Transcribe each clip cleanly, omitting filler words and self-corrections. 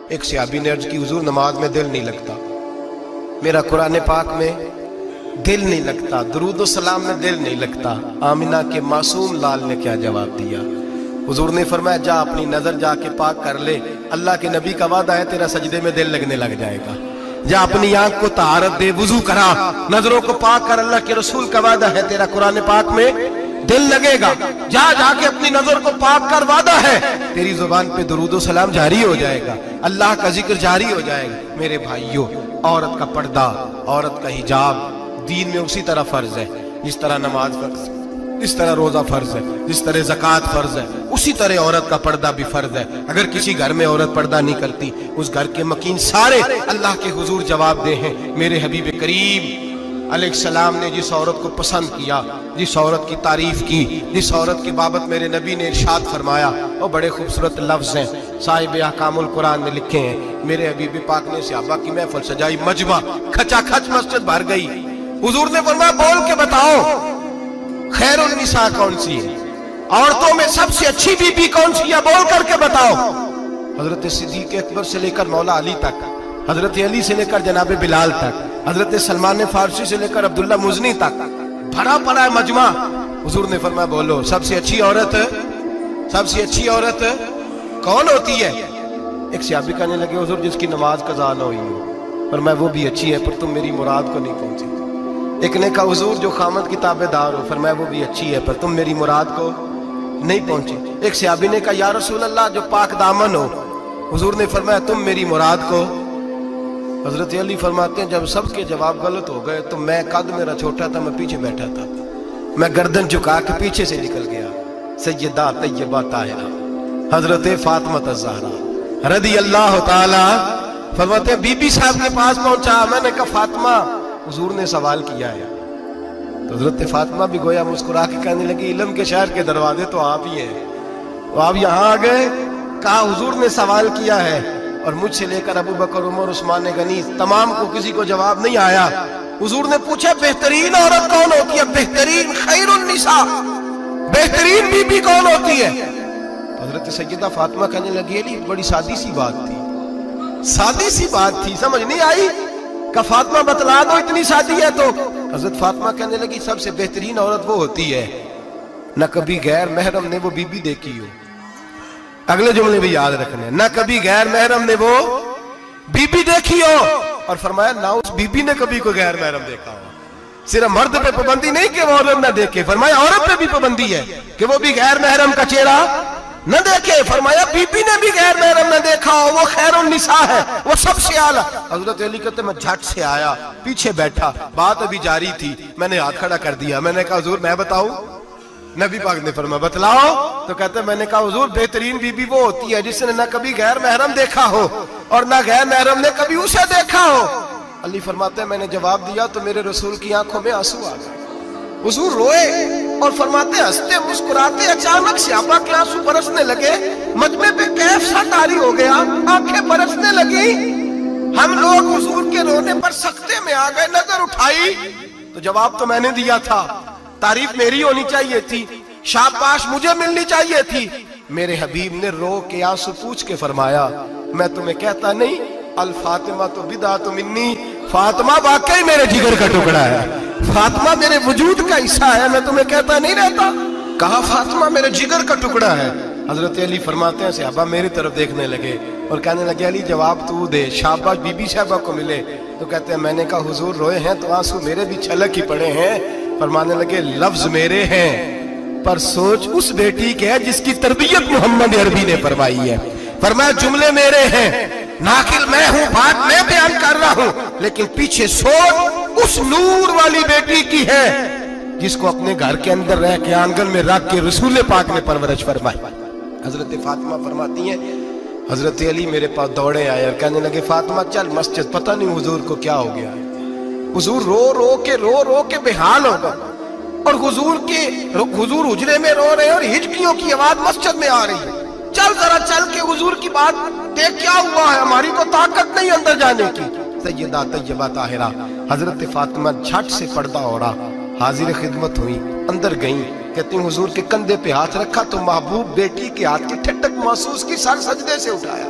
ایک صحابی نے عرض کی حضور نماز میں دل نہیں لگتا، میرا قرآن پاک میں دل نہیں لگتا، درود و سلام میں دل نہیں لگتا۔ آمنہ کے معصوم لال نے کیا جواب دیا؟ حضور نے فرمایا جا اپنی نظر جا کے پاک کر لے، اللہ کے نبی کا وعدہ ہے تیرا سجدے میں دل لگنے لگ جائے گا۔ جا اپنی آنکھ کو طہارت دے، وضو کرا، نظروں کو پاک کر، اللہ کے رسول کا وعدہ ہے تیرا قرآن پاک میں دل لگے گا۔ جا جا کے اپنی نظر کو پاک کر، وعدہ ہے تیری زبان پہ درود و سلام جاری ہو جائے گا، اللہ کا ذکر جاری ہو جائے گا۔ میرے بھائیوں، عورت کا پردہ، عورت کا حجاب دین میں اسی طرح فرض ہے جس طرح نماز فرض ہے، جس طرح روزہ فرض ہے، جس طرح زکوٰۃ فرض ہے، اسی طرح عورت کا پردہ بھی فرض ہے۔ اگر کسی گھر میں عورت پردہ نہیں کرتی، اس گھر کے مکین سارے اللہ کے حضور جواب دے ہیں۔ میرے حبیب کریم علیہ السلام نے جس عورت کو پسند کیا، جس عورت کی تعریف کی، جس عورت کی بابت میرے نبی نے ارشاد فرمایا، وہ بڑے خوبصورت لفظ ہیں، صاحب احکام القرآن میں لکھے ہیں۔ میرے حبیب پاک نے صحابہ کی محفل سجائی، مجمع کھچا کھچ مسجد بھر گئی۔ حضور نے فرمایا بول کے بتاؤ خیر النساء کون سی ہے، عورتوں میں سب سے اچھی بی بی کون سی ہے، بول کر کے بتاؤ۔ حضرت صدیق اکبر سے لے کر مولا علی تک، حضرت علی سے لے کر جناب بلال تک، حضرت سلمان فارسی سے لے کر عبداللہ مزنی تک بھرا پڑا ہے مجمع۔ حضور نے فرمایا بولو سب سے اچھی عورت، سب سے اچھی عورت کون ہوتی ہے؟ ایک صحابی کہنے لگے حضور جس کی نماز قضا نہ ہوئی ہو، فرمایا وہ بھی اچھی ہے پر تم میری مراد کو نہیں پہنچی۔ ایک نے کہا حضور جو خامد کی تابع دار ہو، فرمایا وہ بھی اچھی ہے پر تم میری مراد کو نہیں پہنچی۔ ایک صحابی نے کہا یا رسول اللہ جو پاک دامن ہو، حضور نے فرمایا تم میری مراد کو۔ حضرت علی فرماتے ہیں جب سب کے جواب غلط ہو گئے تو میں قد میرا چھوٹا تھا، میں پیچھے بیٹھا تھا، میں گردن جھکا کے پیچھے سے نکل گیا۔ سیدہ طیبہ طاہرہ حضرت فاطمہ الزہرا رضی اللہ تعالی، فرماتے ہیں بی بی صاحب کے پاس پہنچا، میں نے کہا فاطمہ حضور نے سوال کیا ہے۔ تو حضرت فاطمہ بھی گویا مسکرا کے کہنے لگی علم کے شہر کے دروازے تو آپ ہی ہیں، تو آپ یہاں آ گئے۔ کہا حضور نے سوال کیا ہے اور مجھ سے لے کر ابو بکر عمر عثمان غنی تمام کو کسی کو جواب نہیں آیا۔ حضور نے پوچھا بہترین عورت کون ہوتی ہے، بہترین خیر النساء، بہترین بی بی کون ہوتی ہے؟ حضرت سیدہ فاطمہ کہنے لگی علی بڑی سادی سی بات تھی، سادی سی بات تھی، سمجھ نہیں آئی؟ کہ فاطمہ بتلا دو اتنی سادی ہے تو۔ حضرت فاطمہ کہنے لگی سب سے بہترین عورت وہ ہوتی ہے نہ کبھی غیر محرم نے وہ بی بی دیکھی ہو۔ اگلے جملے بھی یاد رکھنے، نہ کبھی غیر محرم نے وہ بی بی دیکھی ہو، اور فرمایا نہ اس بی بی نے کبھی کوئی غیر محرم دیکھا ہو۔ صرف مرد پہ پابندی نہیں کہ وہ عورت نہ دیکھے، فرمایا عورت پہ بھی پابندی ہے کہ وہ بھی غیر محرم کا چہرہ نہ دیکھے۔ فرمایا بی بی نے بھی غیر محرم نہ دیکھا ہو، وہ خیر النساء ہے، وہ سب سے اعلیٰ۔ حضرت علی کہتے میں جھٹ سے آیا، پیچھے بیٹھا، بات ابھی جاری تھی، میں نے ہاتھ کھڑا کر دیا، میں نے کہا حضور میں بتاؤں؟ نبی پاک نے فرمایا بتلاؤ۔ تو کہتے میں نے کہا حضور بہترین بی بی وہ ہوتی ہے جس نے نہ کبھی غیر محرم دیکھا ہو اور نہ غیر محرم نے کبھی اسے دیکھا ہو۔ علی فرماتے ہیں میں نے جواب دیا تو میرے رسول کی آنکھوں میں آنسو آ گئے، حضور روئے اور فرماتے ہنستے مسکراتے اچانک صحابہ کے آنسو برسنے لگے، مجمع پہ کیف سا طاری ہو گیا، آنکھیں برسنے لگی۔ ہم لوگ حضور کے رونے پر سکتے میں آ گئے، نظر اٹھائی تو جواب تو میں نے دیا تھا، تعریف میری ہونی چاہیے تھی، شاباش مجھے ملنی چاہیے تھی۔ میرے حبیب نے رو کے آنسو پوچھ کے فرمایا میں تمہیں کہتا نہیں الفاطمہ تو بدعۃ منی، فاطمہ واقعی میرے جگر کا ٹکڑا ہے، فاطمہ میرے وجود کا حصہ ہے، میں تمہیں کہتا نہیں رہتا۔ کہا فاطمہ میرے جگر کا ٹکڑا ہے۔ حضرت علی فرماتے ہیں صحابہ میری طرف دیکھنے لگے اور کہنے لگے علی جواب تو دے، شاباش بی بی صاحبہ کو ملے۔ تو کہتے ہیں میں نے کہا حضور روئے ہیں تو آنسو میرے بھی چھلک ہی پڑے ہیں۔ فرمانے لگے لفظ میرے ہیں پر سوچ اس بیٹی کے ہے جس کی تربیت محمد عربی نے فرمائی ہے۔ فرمایا جملے میرے ہیں، ناقل میں ہوں، بات میں بیان کر رہا ہوں، لیکن پیچھے سوچ اس نور والی بیٹی کی ہے جس کو اپنے گھر کے اندر رہ کے آنگن میں رکھ کے رسول پاک نے پرورش فرمائی۔ حضرت فاطمہ فرماتی ہیں حضرت علی میرے پاس دوڑے آئے اور کہنے لگے فاطمہ چل مسجد، پتہ نہیں حضور کو کیا ہو گیا۔ حضور رو رو کے بحال ہو گئے اور حضور حجرے میں رو رہے ہیں اور ہچکیوں کی آواز مسجد میں آ رہی ہے۔ چل ذرا چل کے حضور کی بات دیکھ کیا ہوا ہے، ہماری تو طاقت نہیں اندر جانے کی۔ سیدہ طیبہ طاہرہ حضرت فاطمہ جھٹ سے پردہ اوڑھا، حاضر خدمت ہوئی، اندر گئیں، کہتی ہیں حضور کے کندھے پہ ہاتھ رکھا تو محبوب بیٹی کے ہاتھ کی ٹھنڈک محسوس کی، سر سجدے سے اٹھایا،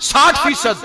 60%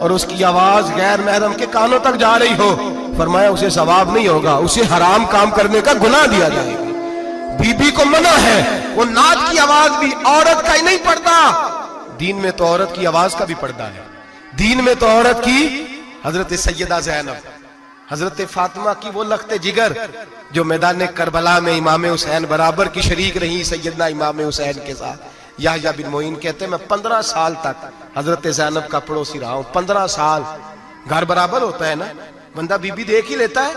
اور اس کی آواز غیر محرم کے کانوں تک جا رہی ہو، فرمایا اسے ثواب نہیں ہوگا، اسے حرام کام کرنے کا گناہ دیا جائے گا۔ بی بی کو منع ہے، وہ نعت کی آواز بھی عورت کا ہی نہیں پڑتا، دین میں تو عورت کی آواز کا بھی پردہ ہے۔ دین میں تو عورت کی، حضرت سیدہ زینب، حضرت فاطمہ کی وہ لخت جگر جو میدان کربلا میں امام حسین برابر کی شریک رہی سیدنا امام حسین کے ساتھ۔ یحییٰ بن معین کہتے ہیں میں 15 سال تک حضرت زینب کا پڑوسی رہا ہوں۔ 15 سال، گھر برابر ہوتا ہے نا، بندہ بی بی دیکھ ہی لیتا ہے۔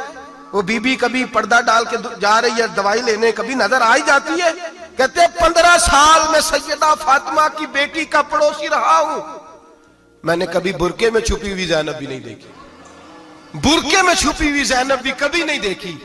وہ بی بی کبھی پردہ ڈال کے جا رہی ہے دوائی لینے، کبھی نظر آ ہی جاتی ہے۔ کہتے ہیں 15 سال میں سیدہ فاطمہ کی بیٹی کا پڑوسی رہا ہوں، میں نے کبھی برقعے میں چھپی ہوئی زینب بھی نہیں دیکھی، برقعے میں چھپی ہوئی زینب بھی کبھی نہیں دیکھی۔